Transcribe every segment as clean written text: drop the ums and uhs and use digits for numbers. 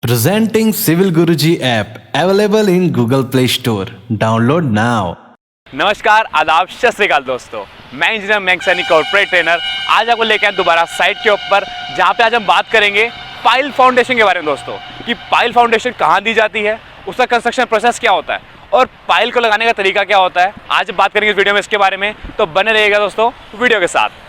Presenting Civil Guruji app available in Google Play Store. Download now. नमस्कार, आदाब, सत श्री अकाल दोस्तों। मैं engineer Mayank Saini, corporate trainer. आज आपको लेकर आए दोबारा साइट के ऊपर, जहां पे आज हम बात करेंगे पाइल फाउंडेशन के बारे में दोस्तों, कि पाइल फाउंडेशन कहां दी जाती है, उसका कंस्ट्रक्शन प्रोसेस क्या होता है और पाइल को लगाने का तरीका क्या होता है। आज बात करेंगे इस वीडियो में इसके बारे में, तो बने रहिएगा दोस्तों वीडियो के साथ।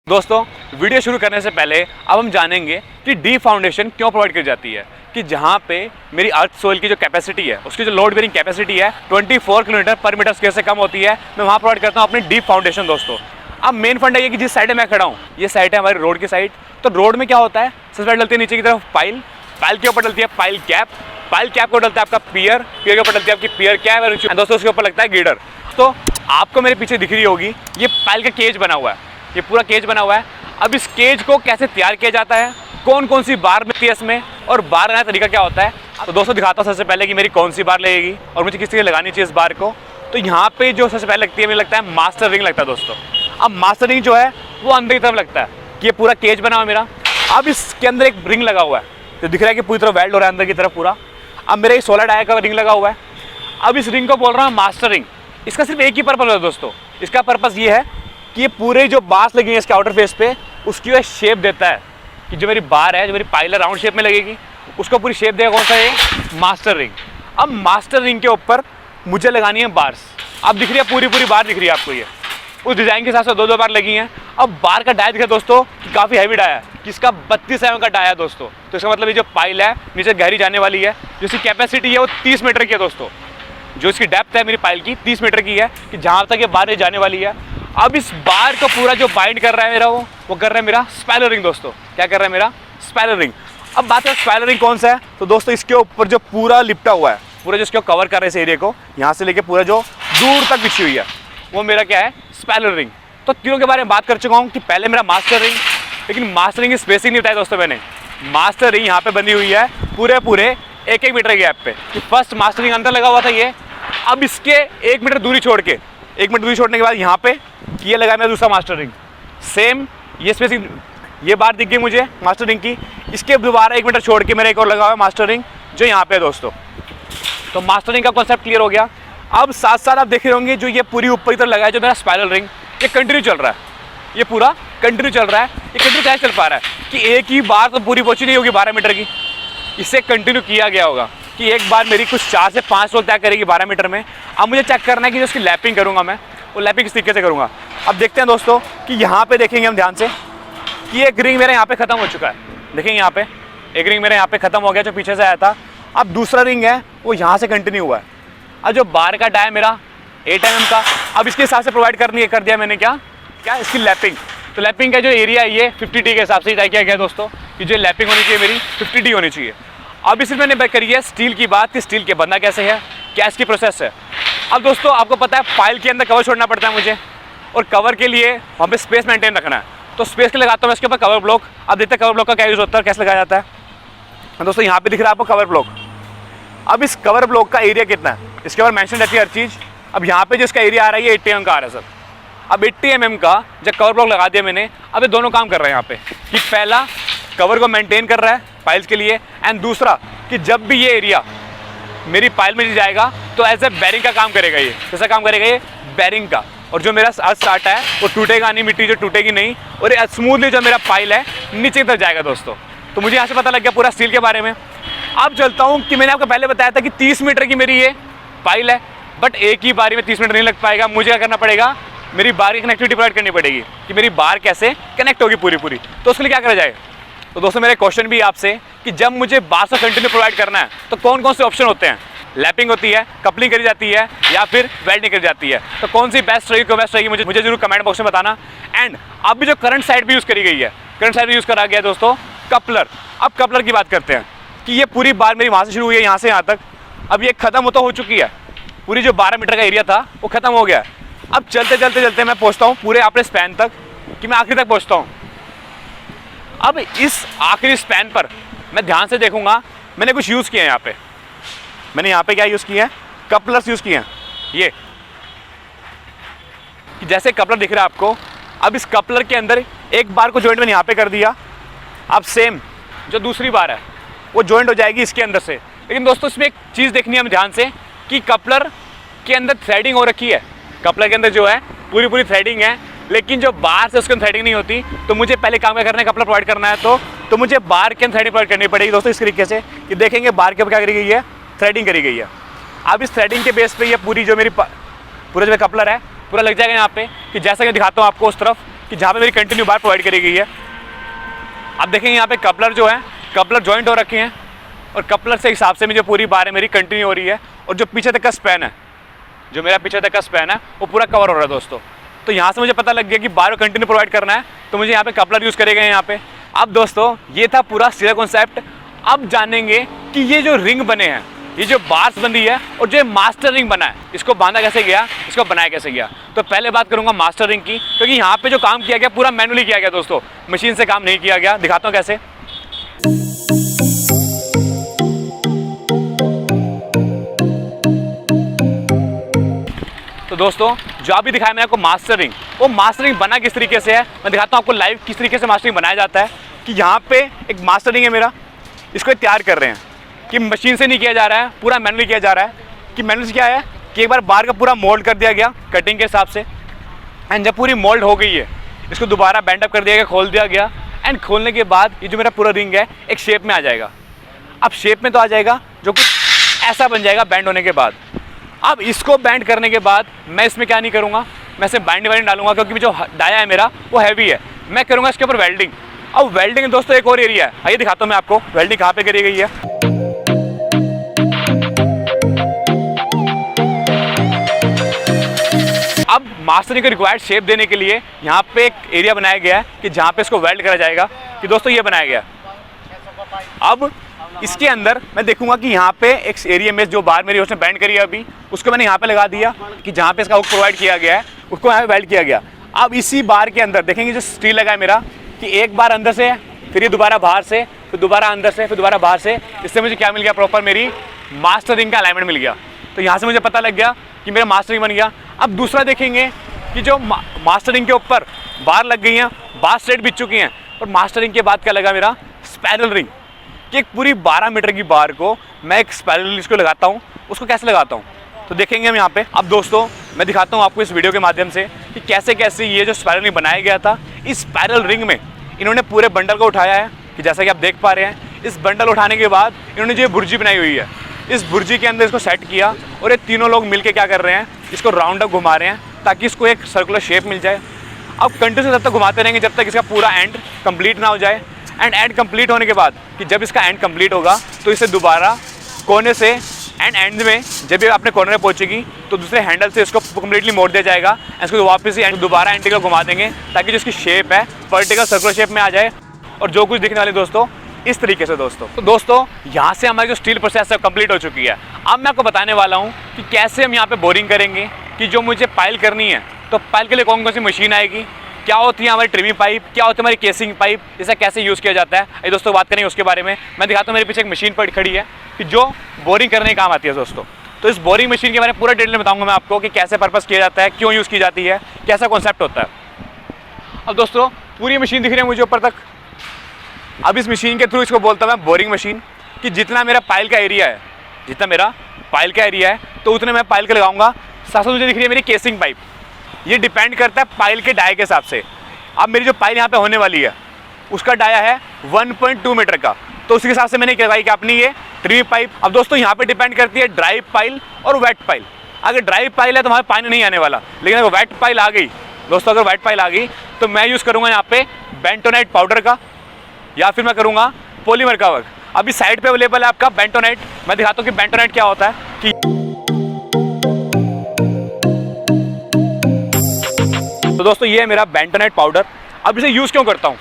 दोस्तों, वीडियो शुरू करने से पहले अब हम जानेंगे कि डी फाउंडेशन क्यों प्रोवाइड की जाती है। कि जहाँ पे मेरी अर्थ सोइल की जो कैपेसिटी है, उसकी जो लोड बेरिंग कैपेसिटी है 24 किलोमीटर पर मीटर स्क्वायर से कम होती है, मैं वहाँ प्रोवाइड करता हूँ अपनी डी फाउंडेशन दोस्तों। अब मेन फंड है कि जिस साइड में मैं खड़ा हूँ, ये साइड है हमारी रोड की साइड। तो रोड में क्या होता है, सबसे पहले डलती है नीचे की तरफ पाइल, पाइल के ऊपर डलती है पाइल कैप, पाइल कैप को डलता है आपका पियर, पियर के ऊपर डलती है आपकी पियर कैप, और दोस्तों उसके ऊपर लगता है गिडर। तो आपको मेरे पीछे दिख रही होगी ये पाइल का केज बना हुआ है, ये पूरा केज बना हुआ है। अब इस केज को कैसे तैयार किया जाता है, कौन कौन सी बार मिलती है इसमें, और बार लगाने का तरीका क्या होता है, तो दोस्तों दिखाता हूँ सबसे पहले कि मेरी कौन सी बार लगेगी और मुझे किस तरह लगानी चाहिए इस बार को। तो यहाँ पे जो सबसे पहले लगती है, मुझे लगता है मास्टर रिंग लगता है दोस्तों। अब मास्टर रिंग जो है वो अंदर की तरफ लगता है, कि ये पूरा केज बना हुआ है मेरा। अब इसके अंदर एक रिंग लगा हुआ है, तो दिख रहा है कि पूरी तरह वेल्ड हो रहा है अंदर की तरफ पूरा। अब मेरा एक 16 डाया का रिंग लगा हुआ है। अब इस रिंग को बोल रहा हूँ मास्टर रिंग। इसका सिर्फ एक ही पर्पज़ है दोस्तों, इसका पर्पज़ ये है कि ये पूरे जो बार्स लगी है इसके आउटर फेस पे, उसकी वह शेप देता है कि जो मेरी बार है, जो मेरी पाइल है, राउंड शेप में लगेगी, उसको पूरी शेप देगा कौन सा, ये मास्टर रिंग। अब मास्टर रिंग के ऊपर मुझे लगानी है बार्स। अब दिख रही है पूरी बार दिख रही है आपको, ये उस डिज़ाइन के हिसाब से दो बार लगी हैं। अब बार का डाया दिखा दोस्तों कि काफ़ी हैवी डाया है, कि इसका 32 mm का डाया है दोस्तों। तो इसका मतलब ये जो पाइल है नीचे गहरी जाने वाली है, जिसकी कैपेसिटी है वो 30 मीटर की है दोस्तों। जो इसकी डेप्थ है मेरी पाइल की 30 मीटर की है, कि जहाँ तक ये बार जाने वाली है। अब इस बार को पूरा जो बाइंड कर रहा है मेरा, वो कर रहा है मेरा स्पैलर रिंग दोस्तों। क्या कर रहा है मेरा स्पैलर रिंग। अब बात है स्पैलर रिंग कौन सा है, तो दोस्तों इसके ऊपर जो पूरा लिपटा हुआ है, पूरा जो इसको कवर कर रहा है इस एरिया को, यहाँ से लेके पूरा जो दूर तक बिछी हुई है, वो मेरा क्या है स्पैलर रिंग। तो तीनों के बारे में बात कर चुका हूँ कि पहले मेरा मास्टर रिंग, लेकिन मास्टर रिंग की स्पेसिंग नहीं बताया दोस्तों मैंने। मास्टर रिंग यहाँ पे बनी हुई है पूरे 1-1 मीटर के गैप पे, कि फर्स्ट मास्टर रिंग अंदर लगा हुआ था ये। अब इसके 1 मीटर दूरी छोड़ के, 1 मीटर दूरी छोड़ने के बाद यहाँ पे ये लगा मेरा दूसरा मास्टर रिंग। सेम ये स्पेसिंग, ये बार दिख गई मुझे मास्टर रिंग की। इसके दोबारा 1 मीटर छोड़ के मेरा एक और लगा हुआ है मास्टर रिंग, जो यहाँ पे है दोस्तों। तो मास्टर रिंग का कॉन्सेप्ट क्लियर हो गया। अब साथ साथ आप देख रहे होंगे जो ये पूरी ऊपर की तरफ लगा है जो मेरा स्पाइरल रिंग, ये कंटिन्यू चल रहा है, ये पूरा कंटिन्यू चल रहा है। ये कंटिन्यू कैसे चल पा रहा है कि एक ही बार तो पूरी पहुंची नहीं होगी 12 मीटर की, इससे कंटिन्यू किया गया होगा कि एक बार मेरी कुछ 4 से 5 रोल तय करेगी 12 मीटर में। अब मुझे चेक करना है कि जो उसकी लैपिंग करूँगा मैं, वो लैपिंग किस तरीके से करूँगा। अब देखते हैं दोस्तों कि यहाँ पे देखेंगे हम ध्यान से कि एक रिंग मेरा यहाँ पे खत्म हो चुका है। देखेंगे यहाँ पे एक रिंग मेरा यहाँ पे खत्म हो गया जो पीछे से आया था। अब दूसरा रिंग है वो यहाँ से कंटिन्यू हुआ है। अब जो बार का डाया मेरा 8 mm का, अब इसके हिसाब से प्रोवाइड कर दिया मैंने क्या इसकी लैपिंग। तो लैपिंग का जो एरिया है ये 50D के हिसाब से तय किया गया दोस्तों, कि जो लैपिंग होनी चाहिए मेरी 50D होनी चाहिए। अब इसी मैंने बात करी है स्टील की बात, कि स्टील के बनना कैसे है, क्या इसकी प्रोसेस है। अब दोस्तों आपको पता है पाइल के अंदर कवर छोड़ना पड़ता है मुझे, और कवर के लिए वहाँ पे स्पेस मेंटेन रखना है। तो स्पेस के लगाता हूँ मैं इसके ऊपर कवर ब्लॉक। अब देखते हैं कवर ब्लॉक का क्या यूज़ होता है, कैसे लगाया जाता है। दोस्तों यहाँ पे दिख रहा है आपको कवर ब्लॉक। अब इस कवर ब्लॉक का एरिया कितना है, इसके ऊपर मेंशन रहती है हर चीज़। अब यहाँ पे जिसका एरिया आ रहा है ये 80 mm का आ रहा है सर। अब 80 mm का जब कवर ब्लॉक लगा दिया मैंने, अब ये दोनों काम कर रहे हैं यहाँ पे, कि पहला कवर को मेंटेन कर रहा है पाइल्स के लिए, एंड दूसरा कि जब भी ये एरिया मेरी पाइल में जाएगा तो एज ए बैरिंग का काम करेगा। ये कैसा काम करेगा, ये बैरिंग का। और जो मेरा अर्थ स्टार्ट है वो टूटेगा नहीं, मिट्टी जो टूटेगी नहीं, और ये स्मूथली जो मेरा पाइल है नीचे की तरफ जाएगा दोस्तों। तो मुझे यहाँ से पता लग गया पूरा स्टील के बारे में। अब चलता हूँ कि मैंने आपको पहले बताया था कि 30 मीटर की मेरी ये पाइल है, बट एक ही बारी में 30 मिनट नहीं लग पाएगा। मुझे क्या करना पड़ेगा, मेरी बार की कनेक्टिविटी प्रोवाइड करनी पड़ेगी, कि मेरी बार कैसे कनेक्ट होगी पूरी। तो उसके लिए क्या करा जाए। तो दोस्तों मेरा क्वेश्चन भी आपसे कि जब मुझे बार से कंटिन्यू प्रोवाइड करना है तो कौन कौन से ऑप्शन होते हैं। लैपिंग होती है, कपलिंग करी जाती है, या फिर वेल्डिंग करी जाती है। तो कौन सी बेस्ट रहेगी मुझे जरूर कमेंट बॉक्स में बताना। एंड अब भी जो करंट साइड भी यूज़ करी गई है, करंट साइड भी यूज़ करा गया है दोस्तों कपलर। अब कपलर की बात करते हैं कि ये पूरी बार मेरी वहाँ से शुरू हुई है, यहाँ से यहाँ तक। अब ये खत्म हो चुकी है, पूरी जो 12 मीटर का एरिया था वो खत्म हो गया है। अब चलते मैं पहुँचता हूँ पूरे अपने स्पैन तक, कि मैं आखिरी तक पहुँचता हूँ। अब इस आखिरी स्पैन पर मैं ध्यान से देखूंगा, मैंने कुछ यूज़ किया है यहाँ पे। मैंने यहाँ पे क्या यूज़ किया है, कपलर्स यूज़ किए हैं। ये जैसे कपलर दिख रहा है आपको, अब इस कपलर के अंदर एक बार को जॉइंट मैंने यहाँ पे कर दिया। अब सेम जो दूसरी बार है वो जॉइंट हो जाएगी इसके अंदर से। लेकिन दोस्तों इसमें एक चीज़ देखनी है हमें ध्यान से कि कपलर के अंदर थ्रेडिंग हो रखी है, कपलर के अंदर जो है पूरी थ्रेडिंग है, लेकिन जो बाहर से उसके अंदर थ्रेडिंग नहीं होती। तो मुझे पहले काम क्या करना है, कपलर प्रोवाइड करना है तो मुझे बाहर के अंदर थ्रेडिंग प्रोवाइड करनी पड़ेगी दोस्तों। इस तरीके से कि देखेंगे बाहर के ऊपर क्या करी गई है, थ्रेडिंग करी गई है। अब इस थ्रेडिंग के बेस पे ये पूरी जो मेरी पूरा जो कपलर है पूरा लग जाएगा यहाँ पे, कि जैसा कि दिखाता हूँ आपको उस तरफ कि जहाँ पे मेरी कंटिन्यू बार प्रोवाइड करी गई है। अब देखेंगे यहाँ पे कपलर जो है कपलर जॉइंट हो रखे हैं और कपलर से हिसाब से मुझे पूरी बार है मेरी कंटिन्यू हो रही है। और जो पीछे तक का स्पैन है, जो मेरा पीछे तक का स्पैन है वो पूरा कवर हो रहा है दोस्तों। तो यहाँ से मुझे पता लग गया कि बार कंटिन्यू प्रोवाइड करना है, तो मुझे यहाँ पे कपलर यूज़ करे गए यहाँ पे। अब दोस्तों ये था पूरा सीधा कॉन्सेप्ट। अब जानेंगे कि ये जो रिंग बने हैं, ये जो बार्स बंदी है और जो मास्टर रिंग बना है, इसको बांधा कैसे गया, इसको बनाया कैसे गया। तो पहले बात करूंगा मास्टर रिंग की, क्योंकि यहाँ पे जो काम किया गया पूरा मैनुअली किया गया दोस्तों, मशीन से काम नहीं किया गया। दिखाता हूँ कैसे। तो दोस्तों जो अभी दिखाया मैंने आपको मास्टर रिंग, वो मास्टर रिंग बना किस तरीके से है मैं दिखाता हूँ आपको लाइव किस तरीके से मास्टर रिंग बनाया जाता है। कि यहाँ पे एक मास्टर रिंग है मेरा, इसको तैयार कर रहे हैं कि मशीन से नहीं किया जा रहा है, पूरा मैनुअली किया जा रहा है। कि मैनुअली क्या है कि एक बार बार का पूरा मोल्ड कर दिया गया कटिंग के हिसाब से, एंड जब पूरी मोल्ड हो गई है इसको दोबारा बैंड अप कर दिया गया, खोल दिया गया, एंड खोलने के बाद ये जो मेरा पूरा रिंग है एक शेप में आ जाएगा। अब शेप में तो आ जाएगा जो कुछ ऐसा बन जाएगा बैंड होने के बाद। अब इसको बैंड करने के बाद मैं इसमें क्या नहीं करूँगा, मैं इसे बाइंडिंग वाइंडिंग डालूंगा, क्योंकि जो डाया है मेरा वो हैवी है। मैं करूँगा इसके ऊपर वेल्डिंग। अब वेल्डिंग दोस्तों एक और एरिया है, आइए दिखाता हूँ मैं आपको वेल्डिंग कहाँ पे करी गई है। अब मास्टरिंग को रिक्वायर्ड शेप देने के लिए यहाँ पे एक एरिया बनाया गया है कि जहाँ पे इसको वेल्ड करा जाएगा। कि दोस्तों ये बनाया गया। अब इसके अंदर मैं देखूंगा कि यहाँ पे एक एरिया में जो बार मेरी उसने बैंड करी है अभी, उसको मैंने यहाँ पे लगा दिया कि जहाँ पे इसका हुक प्रोवाइड किया गया है उसको यहाँ पे वेल्ड किया गया। अब इसी बार के अंदर देखेंगे जो स्टील लगा है मेरा, कि एक बार अंदर से, फिर ये दोबारा बाहर से, फिर दोबारा अंदर से, फिर दोबारा बाहर से। इससे मुझे क्या मिल गया, प्रॉपर मेरी मास्टरिंग का अलाइनमेंट मिल गया। तो यहाँ से मुझे पता लग गया कि मेरा मास्टरिंग बन गया। अब दूसरा देखेंगे कि जो मास्टरिंग के ऊपर बार लग गई हैं, बार स्ट्रेट बिछ चुकी हैं, और मास्टरिंग के बाद क्या लगा मेरा स्पाइरल रिंग, कि एक पूरी 12 मीटर की बार को मैं एक स्पाइरल इसको लगाता हूँ। उसको कैसे लगाता हूँ तो देखेंगे हम यहाँ पे। अब दोस्तों मैं दिखाता हूँ आपको इस वीडियो के माध्यम से कि कैसे कैसे ये जो स्पाइरल रिंग बनाया गया था, इस स्पाइरल रिंग में इन्होंने पूरे बंडल को उठाया है। कि जैसा कि आप देख पा रहे हैं, इस बंडल उठाने के बाद इन्होंने जो बुर्जी बनाई हुई है, इस बुर्जी के अंदर इसको सेट किया, और ये तीनों लोग मिलके क्या कर रहे हैं, इसको राउंड अप घुमा रहे हैं ताकि इसको एक सर्कुलर शेप मिल जाए। अब कंटिन्यू तब तक घुमाते रहेंगे जब तक इसका पूरा एंड कंप्लीट ना हो जाए। एंड एंड कंप्लीट होने के बाद कि जब इसका एंड कंप्लीट होगा तो इसे दोबारा कोने से एंड में जब ये अपने कॉर्नर में पहुंचेगी तो दूसरे हैंडल से इसको कम्प्लीटली मोड़ दिया जाएगा। इसको वापस ही दोबारा एंटिकल घुमा देंगे ताकि जो इसकी शेप है वर्टिकल सर्कुलर शेप में आ जाए, और जो कुछ दिखने वाले दोस्तों इस तरीके से। तो दोस्तों यहाँ से हमारी जो स्टील प्रोसेस है कंप्लीट हो चुकी है। अब मैं आपको बताने वाला हूँ कि कैसे हम यहाँ पे बोरिंग करेंगे, कि जो मुझे पाइल करनी है तो पाइल के लिए कौन कौन सी मशीन आएगी, क्या होती है हमारी ट्रिमिंग पाइप, क्या होती है हमारी केसिंग पाइप, इसे कैसे यूज़ किया जाता है, ये दोस्तों बात करेंगे उसके बारे में। मैं दिखाता हूँ मेरे पीछे एक मशीन पर खड़ी है कि जो बोरिंग करने के काम आती है दोस्तों। तो इस बोरिंग मशीन के बारे में पूरा डिटेल में बताऊँगा मैं आपको कि कैसे पर्पज़ किया जाता है, क्यों यूज़ की जाती है, कैसा कॉन्सेप्ट होता है। अब दोस्तों पूरी मशीन दिख रही है मुझे ऊपर तक। अब इस मशीन के थ्रू इसको बोलता हूँ मैं बोरिंग मशीन, कि जितना मेरा पाइल का एरिया है, जितना मेरा पाइल का एरिया है तो उतने मैं पाइल के लगाऊंगा। साथ साथ मुझे दिख रही है मेरी केसिंग पाइप, ये डिपेंड करता है पाइल के डाया के हिसाब से। अब मेरी जो पाइल यहाँ पे होने वाली है उसका डाया है 1.2 मीटर का, तो उसके हिसाब से मैंने लगाई कि अपनी ये ट्री पाइप। अब दोस्तों यहाँ पे डिपेंड करती है ड्राई पाइल और वेट पाइल। अगर ड्राई पाइल है तो हमारे पानी नहीं आने वाला, लेकिन अगर वेट पाइल आ गई दोस्तों, अगर वेट पाइल आ गई तो मैं यूज़ करूँगा यहाँ पे बेंटोनाइट पाउडर का, या फिर मैं करूँगा पॉलीमर का वर्क। अभी साइड पे अवेलेबल है आपका बेंटोनाइट। मैं दिखाता हूँ कि बेंटोनाइट क्या होता है। कि तो दोस्तों ये है मेरा बेंटोनाइट पाउडर। अब इसे यूज़ क्यों करता हूँ,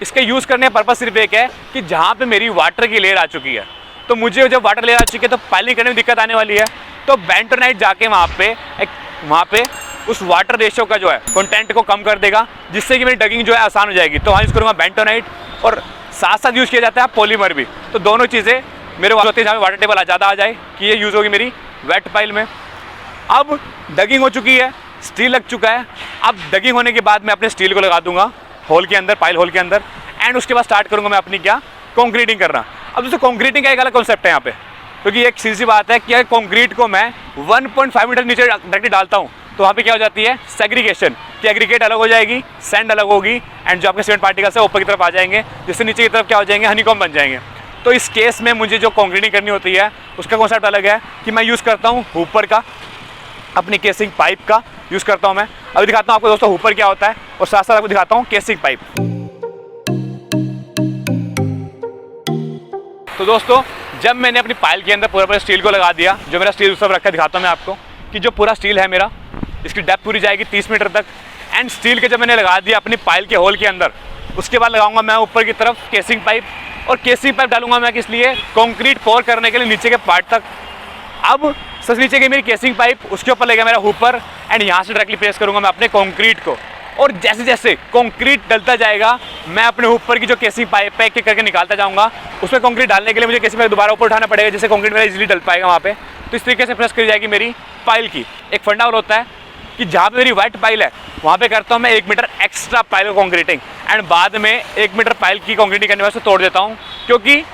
इसके यूज़ करने का पर्पज़ सिर्फ एक है कि जहाँ पे मेरी वाटर की लेयर आ चुकी है, तो मुझे जब वाटर लेयर आ चुकी है तो पाइलिंग करने में दिक्कत आने वाली है, तो बेंटोनाइट जाके वहाँ पे उस वाटर रेशियो का जो है कंटेंट को कम कर देगा, जिससे कि मेरी डगिंग जो है आसान हो जाएगी। तो वहाँ यूज़ करूँगा बेंटोनाइट, और साथ साथ यूज़ किया जाता है पॉलीमर भी। तो दोनों चीज़ें मेरे होते हैं जहाँ वाटर टेबल ज़्यादा आ जाए, कि ये यूज़ होगी मेरी वेट पाइल में। अब डगिंग हो चुकी है, स्टील लग चुका है। अब डगिंग होने के बाद मैं अपने स्टील को लगा दूंगा होल के अंदर, पाइल होल के अंदर, एंड उसके बाद स्टार्ट करूंगा मैं अपनी क्या कंक्रीटिंग करना। अब दोस्तों कंक्रीटिंग का एक अलग कॉन्सेप्ट है यहाँ पे, क्योंकि एक सीधी सी बात है कि अगर कंक्रीट को मैं 1.5 मीटर नीचे डायरेक्टली डालता हूँ तो वहाँ पे क्या हो जाती है सेग्रीगेशन, कि एग्रीगेट अलग हो जाएगी, सैंड अलग होगी, एंड जो आपके सीमेंट पार्टिकल्स है ऊपर की तरफ आ जाएंगे, जिससे नीचे की तरफ क्या हो जाएंगे हनीकॉम्ब बन जाएंगे। तो इस केस में मुझे जो कंक्रीटिंग करनी होती है उसका कॉन्सेप्ट अलग है कि मैं यूज़ करता हूँ हुपर का, अपनी केसिंग पाइप का यूज़ करता हूँ मैं। अभी दिखाता हूँ आपको दोस्तों हुपर क्या होता है और साथ साथ आपको दिखाता हूँ केसिंग पाइप। तो दोस्तों जब मैंने अपनी पाइल के अंदर पूरा स्टील को लगा दिया, जो मेरा स्टील सब रखा दिखाता हूँ मैं आपको कि जो पूरा स्टील है मेरा, इसकी डेप्थ पूरी जाएगी 30 मीटर तक। एंड स्टील के जब मैंने लगा दिया अपनी पाइल के होल के अंदर, उसके बाद लगाऊंगा मैं ऊपर की तरफ केसिंग पाइप, और केसिंग पाइप डालूंगा मैं किस लिए, कंक्रीट पोर करने के लिए नीचे के पार्ट तक। अब सबसे नीचे की मेरी केसिंग पाइप, उसके ऊपर लगेगा मेरा हुपर, एंड यहाँ से डायरेक्टली प्रेस करूंगा मैं अपने कंक्रीट को। और जैसे जैसे कंक्रीट डलता जाएगा मैं अपने ऊपर की जो केसिंग पाइप है एक करके निकालता जाऊंगा। उसमें कंक्रीट डालने के लिए मुझे केसिंग पाइप दोबारा ऊपर उठाना पड़ेगा, जिससे कंक्रीट मेरा इजीली डल पाएगा वहाँ पे। तो इस तरीके से प्रेस करी जाएगी मेरी पाइल की। एक फंडा और होता है कि जहाँ पे मेरी वाइट पाइल है वहाँ पे करता हूँ मैं 1 metre extra pile concreting, and बाद में 1 मीटर पाइल की कंक्रीटिंग करने वास्ते तोड़ देता हूँ, क्योंकि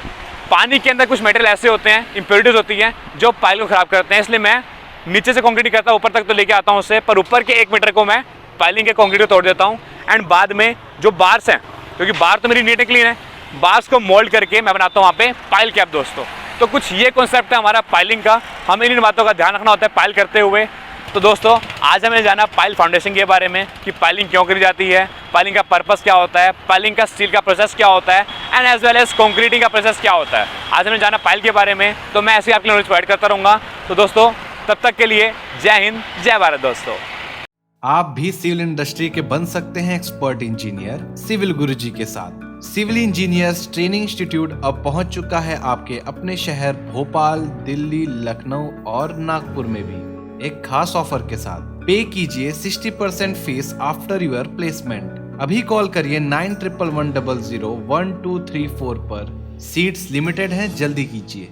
पानी के अंदर कुछ मटेरियल ऐसे होते हैं, इंप्योरिटीज होती हैं जो पाइल को ख़राब करते हैं। इसलिए मैं नीचे से कंक्रीटिंग करता हूँ, ऊपर तक तो लेके आता हूँ उससे, पर ऊपर के 1 मीटर को मैं पाइलिंग के कंक्रीट को तोड़ देता हूँ। एंड बाद में जो बार्स हैं, क्योंकि बार तो मेरी नीट एंड क्लीन है, बार्स को मोल्ड करके मैं बनाता हूँ वहाँ पे पाइल कैप दोस्तों। तो कुछ ये कॉन्सेप्ट है हमारा पाइलिंग का, हमें इन बातों का ध्यान रखना होता है पाइल करते हुए। तो दोस्तों आज हमें जाना पाइल फाउंडेशन के बारे में कि पाइलिंग क्यों करी जाती है, पाइलिंग का पर्पस क्या होता है, पाइलिंग का स्टील का प्रोसेस क्या होता है, and as well as concreting का प्रोसेस क्या होता है। आज हमें जाना पाइल के बारे में, तो मैं ऐसे आपके नॉलेज प्रोवाइड करता रहूँगा। तो दोस्तों तब तक के लिए जय हिंद जय भारत दोस्तों। आप भी सिविल इंडस्ट्री के बन सकते हैं एक्सपर्ट इंजीनियर सिविल गुरुजी के साथ। सिविल इंजीनियर्स ट्रेनिंग इंस्टीट्यूट अब पहुंच चुका है आपके अपने शहर भोपाल, दिल्ली, लखनऊ और नागपुर में भी एक खास ऑफर के साथ। पे कीजिए 60% फीस आफ्टर योर प्लेसमेंट। अभी कॉल करिए 9111001234 पर। सीट्स लिमिटेड हैं, जल्दी कीजिए।